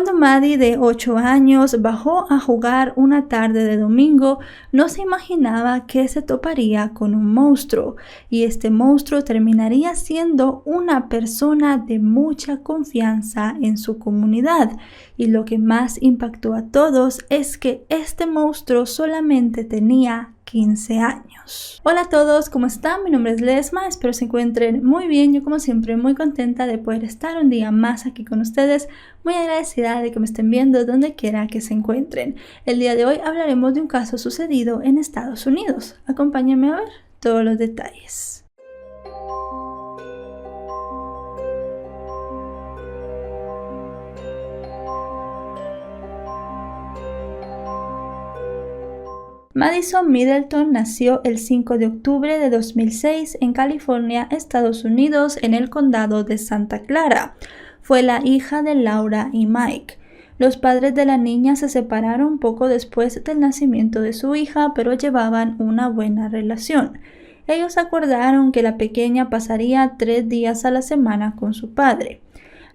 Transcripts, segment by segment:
Cuando Maddie, de 8 años, bajó a jugar una tarde de domingo, no se imaginaba que se toparía con un monstruo, y este monstruo terminaría siendo una persona de mucha confianza en su comunidad. Y lo que más impactó a todos es que este monstruo solamente tenía 15 años. Hola a todos, ¿cómo están? Mi nombre es Lesma, espero se encuentren muy bien. Yo como siempre muy contenta de poder estar un día más aquí con ustedes, muy agradecida de que me estén viendo donde quiera que se encuentren. El día de hoy hablaremos de un caso sucedido en Estados Unidos. Acompáñenme a ver todos los detalles. Madison Middleton nació el 5 de octubre de 2006 en California, Estados Unidos, en el condado de Santa Clara. Fue la hija de Laura y Mike. Los padres de la niña se separaron poco después del nacimiento de su hija, pero llevaban una buena relación. Ellos acordaron que la pequeña pasaría 3 días a la semana con su padre.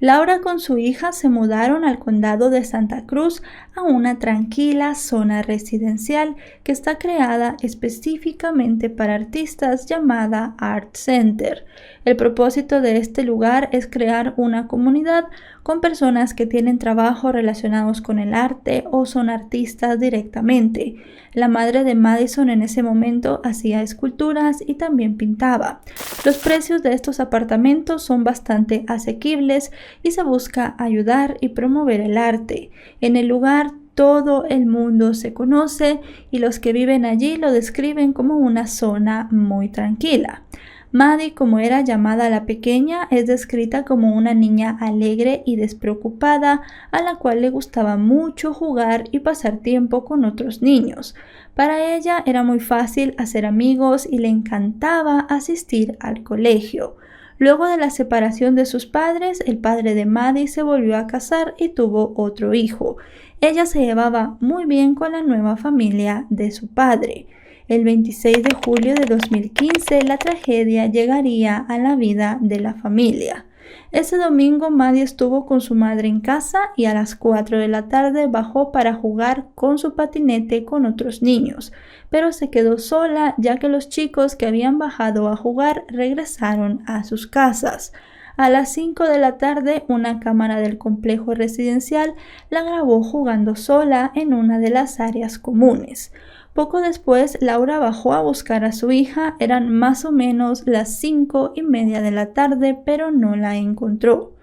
Laura con su hija se mudaron al condado de Santa Cruz a una tranquila zona residencial que está creada específicamente para artistas llamada Art Center. El propósito de este lugar es crear una comunidad con personas que tienen trabajos relacionados con el arte o son artistas directamente. La madre de Madison en ese momento hacía esculturas y también pintaba. Los precios de estos apartamentos son bastante asequibles y se busca ayudar y promover el arte. En el lugar todo el mundo se conoce y los que viven allí lo describen como una zona muy tranquila. Maddie, como era llamada la pequeña, es descrita como una niña alegre y despreocupada a la cual le gustaba mucho jugar y pasar tiempo con otros niños. Para ella era muy fácil hacer amigos y le encantaba asistir al colegio. Luego de la separación de sus padres, el padre de Maddie se volvió a casar y tuvo otro hijo. Ella se llevaba muy bien con la nueva familia de su padre. El 26 de julio de 2015, la tragedia llegaría a la vida de la familia. Ese domingo, Maddie estuvo con su madre en casa y a las 4 de la tarde bajó para jugar con su patinete con otros niños, pero se quedó sola ya que los chicos que habían bajado a jugar regresaron a sus casas. A las 5 de la tarde, una cámara del complejo residencial la grabó jugando sola en una de las áreas comunes. Poco después, Laura bajó a buscar a su hija. Eran más o menos las 5:30 de la tarde, pero no la encontró.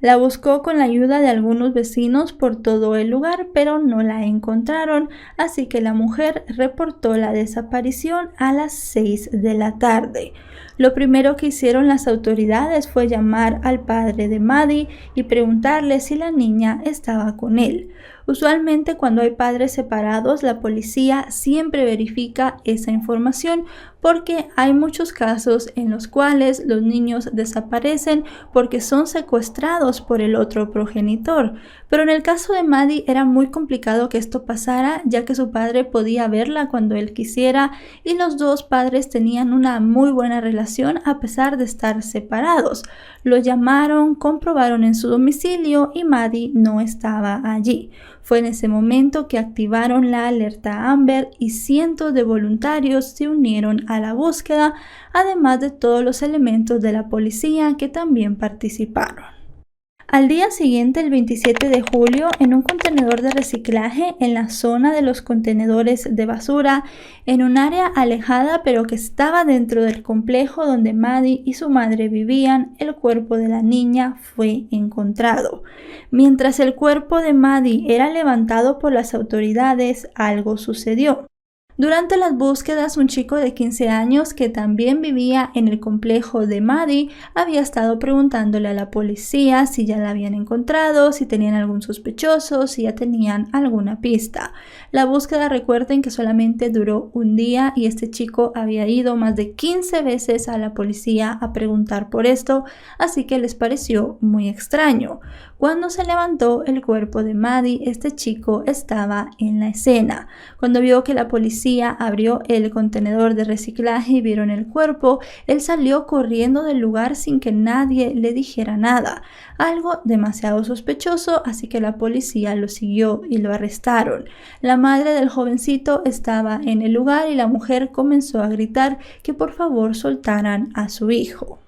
La buscó con la ayuda de algunos vecinos por todo el lugar, pero no la encontraron, así que la mujer reportó la desaparición a las 6 de la tarde. Lo primero que hicieron las autoridades fue llamar al padre de Maddie y preguntarle si la niña estaba con él. Usualmente cuando hay padres separados, la policía siempre verifica esa información porque hay muchos casos en los cuales los niños desaparecen porque son secuestrados por el otro progenitor. Pero en el caso de Maddie era muy complicado que esto pasara, ya que su padre podía verla cuando él quisiera y los dos padres tenían una muy buena relación a pesar de estar separados. Lo llamaron, comprobaron en su domicilio y Maddie no estaba allí. Fue en ese momento que activaron la alerta Amber y cientos de voluntarios se unieron a la búsqueda, además de todos los elementos de la policía que también participaron. Al día siguiente, el 27 de julio, en un contenedor de reciclaje en la zona de los contenedores de basura, en un área alejada pero que estaba dentro del complejo donde Maddie y su madre vivían, el cuerpo de la niña fue encontrado. Mientras el cuerpo de Maddie era levantado por las autoridades, algo sucedió. Durante las búsquedas, un chico de 15 años que también vivía en el complejo de Maddie había estado preguntándole a la policía si ya la habían encontrado, si tenían algún sospechoso, si ya tenían alguna pista. La búsqueda, recuerden que solamente duró un día y este chico había ido más de 15 veces a la policía a preguntar por esto, así que les pareció muy extraño. Cuando se levantó el cuerpo de Maddie, este chico estaba en la escena. Cuando vio que la policía policía abrió el contenedor de reciclaje y vieron el cuerpo, él salió corriendo del lugar sin que nadie le dijera nada. Algo demasiado sospechoso, así que la policía lo siguió y lo arrestaron. La madre del jovencito estaba en el lugar y la mujer comenzó a gritar que por favor soltaran a su hijo.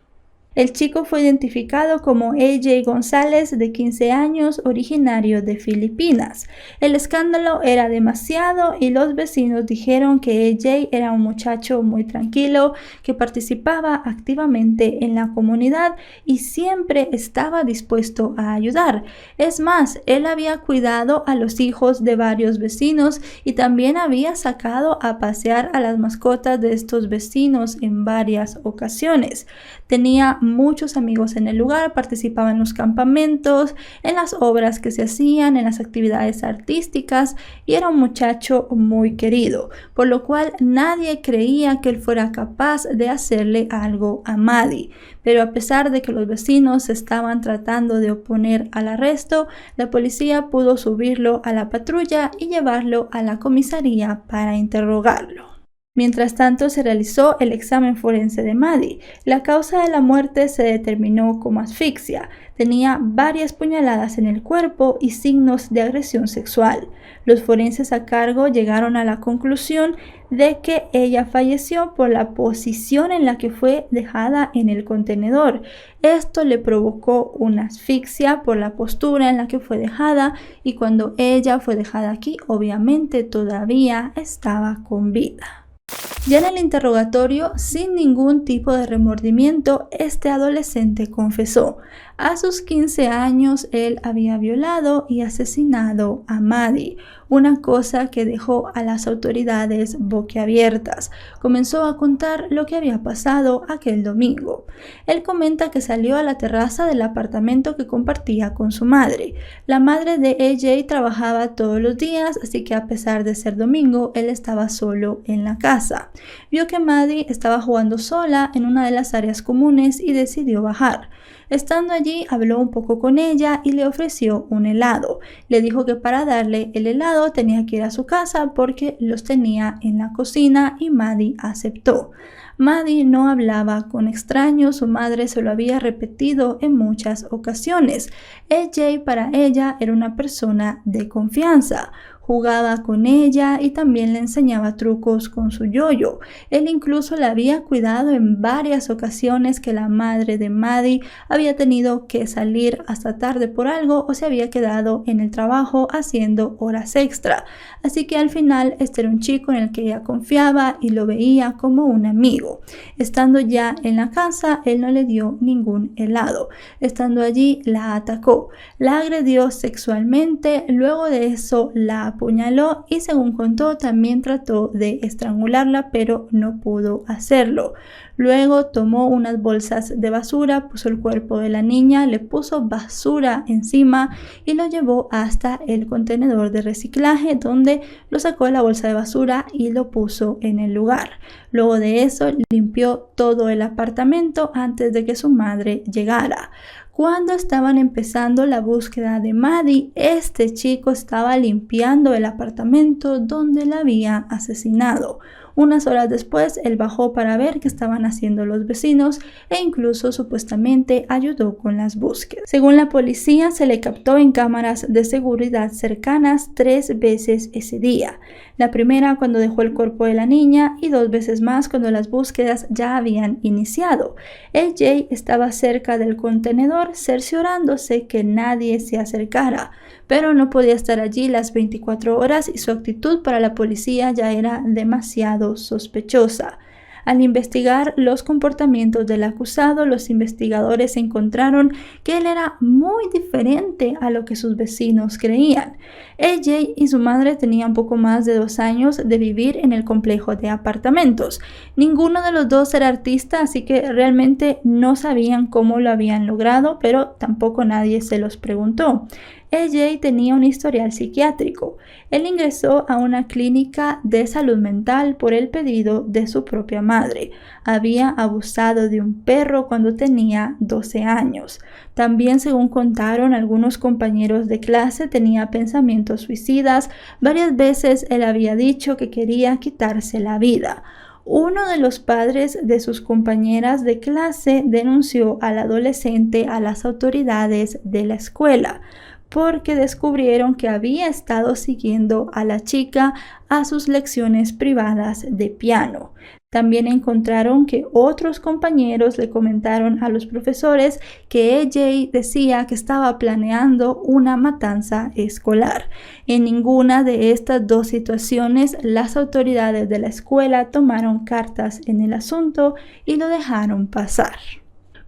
El chico fue identificado como AJ González, de 15 años, originario de Filipinas. El escándalo era demasiado y los vecinos dijeron que AJ era un muchacho muy tranquilo, que participaba activamente en la comunidad y siempre estaba dispuesto a ayudar. Es más, él había cuidado a los hijos de varios vecinos y también había sacado a pasear a las mascotas de estos vecinos en varias ocasiones. Tenía muchos amigos en el lugar, participaba en los campamentos, en las obras que se hacían, en las actividades artísticas y era un muchacho muy querido, por lo cual nadie creía que él fuera capaz de hacerle algo a Maddie. Pero a pesar de que los vecinos estaban tratando de oponer al arresto, la policía pudo subirlo a la patrulla y llevarlo a la comisaría para interrogarlo. Mientras tanto, se realizó el examen forense de Maddie. La causa de la muerte se determinó como asfixia. Tenía varias puñaladas en el cuerpo y signos de agresión sexual. Los forenses a cargo llegaron a la conclusión de que ella falleció por la posición en la que fue dejada en el contenedor. Esto le provocó una asfixia por la postura en la que fue dejada y cuando ella fue dejada aquí, obviamente todavía estaba con vida. Ya en el interrogatorio, sin ningún tipo de remordimiento, este adolescente confesó. A sus 15 años, él había violado y asesinado a Maddie, una cosa que dejó a las autoridades boquiabiertas. Comenzó a contar lo que había pasado aquel domingo. Él comenta que salió a la terraza del apartamento que compartía con su madre. La madre de AJ trabajaba todos los días, así que a pesar de ser domingo, él estaba solo en la casa. Vio que Maddie estaba jugando sola en una de las áreas comunes y decidió bajar. Estando allí, habló un poco con ella y le ofreció un helado. Le dijo que para darle el helado tenía que ir a su casa porque los tenía en la cocina y Maddie aceptó. Maddie no hablaba con extraños, su madre se lo había repetido en muchas ocasiones. AJ para ella era una persona de confianza. Jugaba con ella y también le enseñaba trucos con su yoyo. Él incluso la había cuidado en varias ocasiones que la madre de Maddie había tenido que salir hasta tarde por algo o se había quedado en el trabajo haciendo horas extra. Así que al final este era un chico en el que ella confiaba y lo veía como un amigo. Estando ya en la casa, él no le dio ningún helado. Estando allí, la atacó, la agredió sexualmente, luego de eso la apuñaló y según contó también trató de estrangularla pero no pudo hacerlo. Luego tomó unas bolsas de basura, puso el cuerpo de la niña, le puso basura encima y lo llevó hasta el contenedor de reciclaje donde lo sacó de la bolsa de basura y lo puso en el lugar. Luego de eso limpió todo el apartamento antes de que su madre llegara. Cuando estaban empezando la búsqueda de Maddie, este chico estaba limpiando el apartamento donde la había asesinado. Unas horas después, él bajó para ver qué estaban haciendo los vecinos e incluso supuestamente ayudó con las búsquedas. Según la policía, se le captó en cámaras de seguridad cercanas 3 veces ese día. La primera cuando dejó el cuerpo de la niña y 2 veces más cuando las búsquedas ya habían iniciado. AJ estaba cerca del contenedor cerciorándose que nadie se acercara, pero no podía estar allí las 24 horas y su actitud para la policía ya era demasiado sospechosa. Al investigar los comportamientos del acusado, los investigadores encontraron que él era muy diferente a lo que sus vecinos creían. AJ y su madre tenían poco más de 2 años de vivir en el complejo de apartamentos. Ninguno de los dos era artista, así que realmente no sabían cómo lo habían logrado, pero tampoco nadie se los preguntó. AJ tenía un historial psiquiátrico. Él ingresó a una clínica de salud mental por el pedido de su propia madre. Había abusado de un perro cuando tenía 12 años. También, según contaron algunos compañeros de clase, tenía pensamientos suicidas. Varias veces él había dicho que quería quitarse la vida. Uno de los padres de sus compañeras de clase denunció al adolescente a las autoridades de la escuela porque descubrieron que había estado siguiendo a la chica a sus lecciones privadas de piano. También encontraron que otros compañeros le comentaron a los profesores que AJ decía que estaba planeando una matanza escolar. En ninguna de estas dos situaciones las autoridades de la escuela tomaron cartas en el asunto y lo dejaron pasar.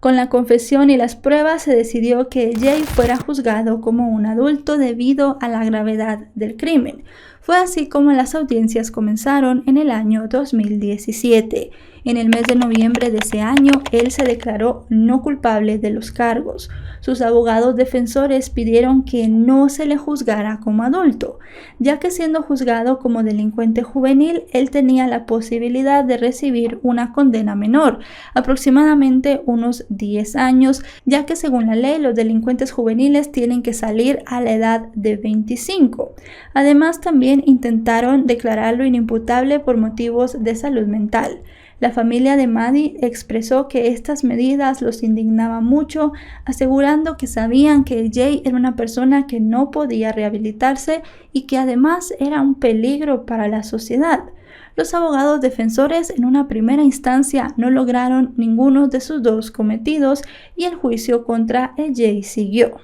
Con la confesión y las pruebas se decidió que Jay fuera juzgado como un adulto debido a la gravedad del crimen. Fue así como las audiencias comenzaron en el año 2017. En el mes de noviembre de ese año, él se declaró no culpable de los cargos. Sus abogados defensores pidieron que no se le juzgara como adulto, ya que siendo juzgado como delincuente juvenil, él tenía la posibilidad de recibir una condena menor, aproximadamente unos 10 años, ya que según la ley los delincuentes juveniles tienen que salir a la edad de 25. Además, también intentaron declararlo inimputable por motivos de salud mental. La familia de Maddie expresó que estas medidas los indignaban mucho, asegurando que sabían que Jay era una persona que no podía rehabilitarse y que además era un peligro para la sociedad. Los abogados defensores en una primera instancia no lograron ninguno de sus dos cometidos y el juicio contra Jay siguió.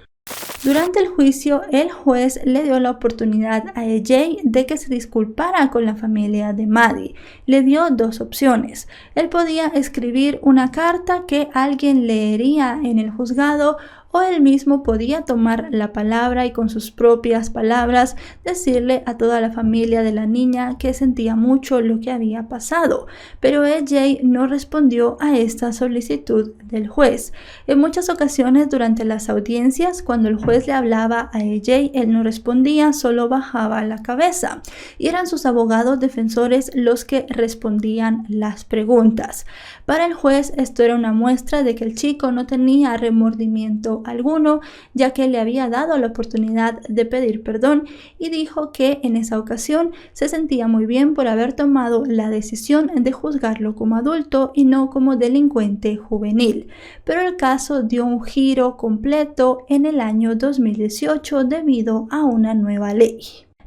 Durante el juicio, el juez le dio la oportunidad a AJ de que se disculpara con la familia de Maddie. Le dio dos opciones. Él podía escribir una carta que alguien leería en el juzgado o él mismo podía tomar la palabra y con sus propias palabras decirle a toda la familia de la niña que sentía mucho lo que había pasado. Pero AJ no respondió a esta solicitud del juez. En muchas ocasiones durante las audiencias, cuando el juez le hablaba a AJ, él no respondía, solo bajaba la cabeza. Y eran sus abogados defensores los que respondían las preguntas. Para el juez esto era una muestra de que el chico no tenía remordimiento alguno, ya que le había dado la oportunidad de pedir perdón y dijo que en esa ocasión se sentía muy bien por haber tomado la decisión de juzgarlo como adulto y no como delincuente juvenil. Pero el caso dio un giro completo en el año 2018 debido a una nueva ley.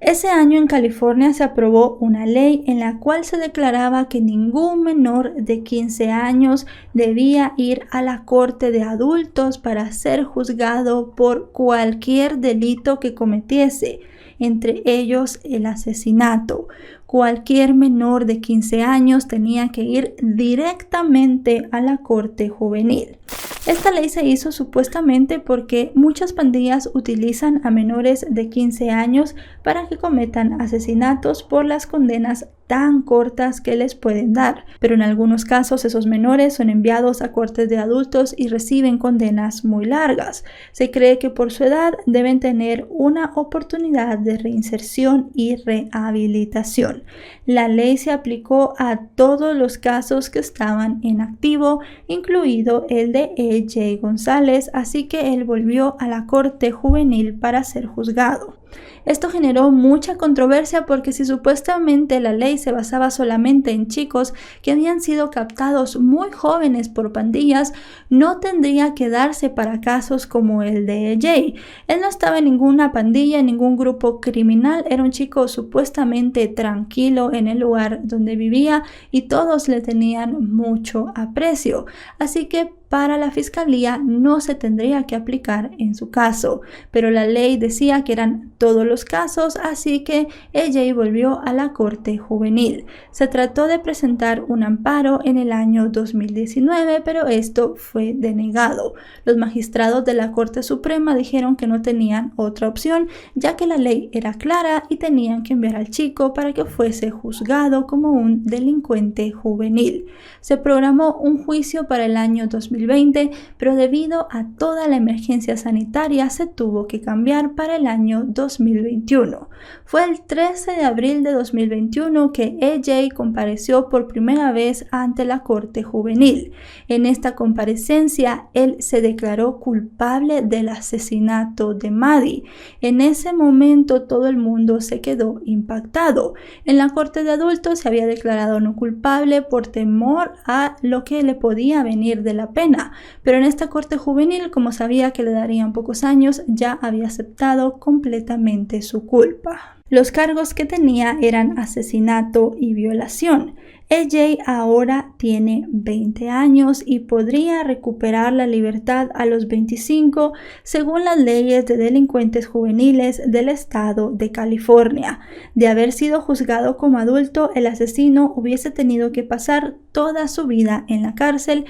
Ese año en California se aprobó una ley en la cual se declaraba que ningún menor de 15 años debía ir a la corte de adultos para ser juzgado por cualquier delito que cometiese, entre ellos el asesinato. Cualquier menor de 15 años tenía que ir directamente a la corte juvenil. Esta ley se hizo supuestamente porque muchas pandillas utilizan a menores de 15 años para que cometan asesinatos por las condenas tan cortas que les pueden dar, pero en algunos casos esos menores son enviados a cortes de adultos y reciben condenas muy largas. Se cree que por su edad deben tener una oportunidad de reinserción y rehabilitación. La ley se aplicó a todos los casos que estaban en activo, incluido el de AJ González, así que él volvió a la corte juvenil para ser juzgado. Esto generó mucha controversia porque si supuestamente la ley se basaba solamente en chicos que habían sido captados muy jóvenes por pandillas, no tendría que darse para casos como el de Jay. Él no estaba en ninguna pandilla, en ningún grupo criminal, era un chico supuestamente tranquilo en el lugar donde vivía y todos le tenían mucho aprecio. Así que para la fiscalía no se tendría que aplicar en su caso, pero la ley decía que eran todos los casos, así que AJ volvió a la Corte Juvenil. Se trató de presentar un amparo en el año 2019, pero esto fue denegado. Los magistrados de la Corte Suprema dijeron que no tenían otra opción, ya que la ley era clara y tenían que enviar al chico para que fuese juzgado como un delincuente juvenil. Se programó un juicio para el año 2020, pero debido a toda la emergencia sanitaria se tuvo que cambiar para el año 2021. Fue el 13 de abril de 2021 que AJ compareció por primera vez ante la Corte Juvenil. En esta comparecencia, él se declaró culpable del asesinato de Maddie. En ese momento todo el mundo se quedó impactado. En la Corte de Adultos se había declarado no culpable por temor a lo que le podía venir de la pena, pero en esta Corte Juvenil, como sabía que le darían pocos años, ya había aceptado completamente su culpa. Los cargos que tenía eran asesinato y violación. AJ ahora tiene 20 años y podría recuperar la libertad a los 25 según las leyes de delincuentes juveniles del estado de California. De haber sido juzgado como adulto, el asesino hubiese tenido que pasar toda su vida en la cárcel,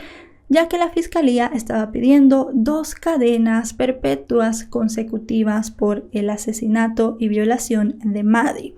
ya que la fiscalía estaba pidiendo 2 cadenas perpetuas consecutivas por el asesinato y violación de Maddie.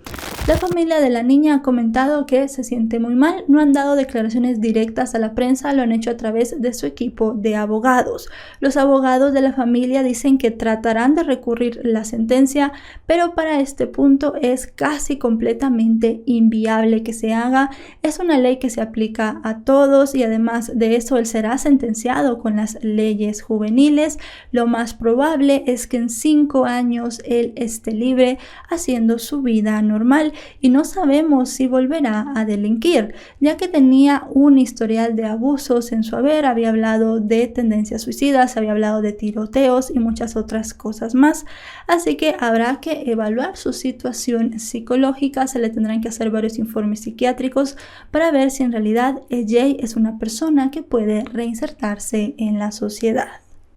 La familia de la niña ha comentado que se siente muy mal, no han dado declaraciones directas a la prensa, lo han hecho a través de su equipo de abogados. Los abogados de la familia dicen que tratarán de recurrir la sentencia, pero para este punto es casi completamente inviable que se haga. Es una ley que se aplica a todos y además de eso él será sentenciado con las leyes juveniles. Lo más probable es que en 5 años él esté libre haciendo su vida normal y no sabemos si volverá a delinquir, ya que tenía un historial de abusos en su haber, había hablado de tendencias suicidas, había hablado de tiroteos y muchas otras cosas más, así que habrá que evaluar su situación psicológica, se le tendrán que hacer varios informes psiquiátricos para ver si en realidad AJ es una persona que puede reinsertarse en la sociedad.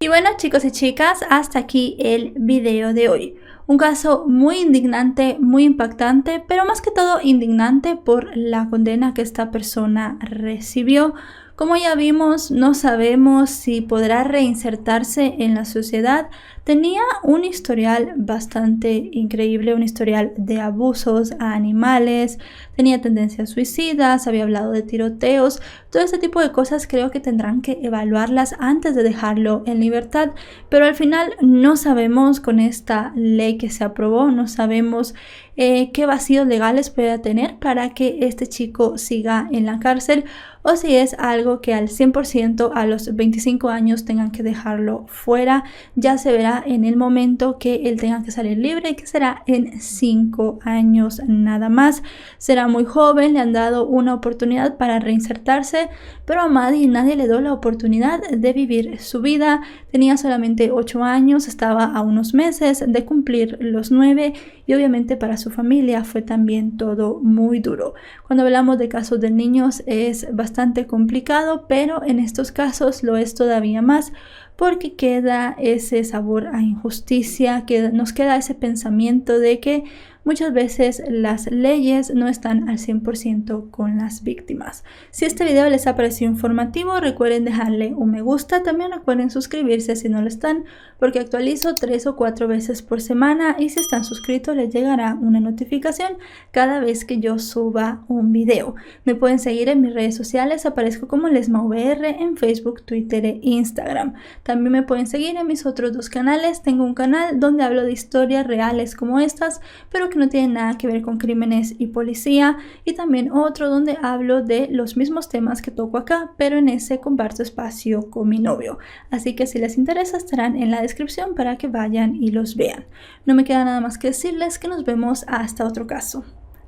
Y bueno, chicos y chicas, hasta aquí el video de hoy. Un caso muy indignante, muy impactante, pero más que todo indignante por la condena que esta persona recibió. Como ya vimos, no sabemos si podrá reinsertarse en la sociedad. Tenía un historial bastante increíble, un historial de abusos a animales, tenía tendencias suicidas, había hablado de tiroteos. Todo este tipo de cosas creo que tendrán que evaluarlas antes de dejarlo en libertad, pero al final no sabemos con esta ley que se aprobó, no sabemos qué vacíos legales pueda tener para que este chico siga en la cárcel o si es algo que al 100% a los 25 años tengan que dejarlo fuera. Ya se verá en el momento que él tenga que salir libre, que será en 5 años nada más. Será muy joven, le han dado una oportunidad para reinsertarse, pero a Maddie nadie le dio la oportunidad de vivir su vida. Tenía solamente 8 años, estaba a unos meses de cumplir los 9 y obviamente para su familia fue también todo muy duro. Cuando hablamos de casos de niños es bastante complicado, pero en estos casos lo es todavía más porque queda ese sabor a injusticia, que nos queda ese pensamiento de que muchas veces las leyes no están al 100% con las víctimas. Si este video les ha parecido informativo, recuerden dejarle un me gusta. También recuerden suscribirse si no lo están, porque actualizo 3 o 4 veces por semana y si están suscritos les llegará una notificación cada vez que yo suba un video. Me pueden seguir en mis redes sociales, aparezco como LesmaVR en Facebook, Twitter e Instagram. También me pueden seguir en mis otros 2 canales. Tengo un canal donde hablo de historias reales como estas, pero que no tienen nada que ver con crímenes y policía, y también otro donde hablo de los mismos temas que toco acá, pero en ese comparto espacio con mi novio. Así que si les interesa estarán en la descripción para que vayan y los vean. No me queda nada más que decirles que nos vemos hasta otro caso.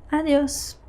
Adiós.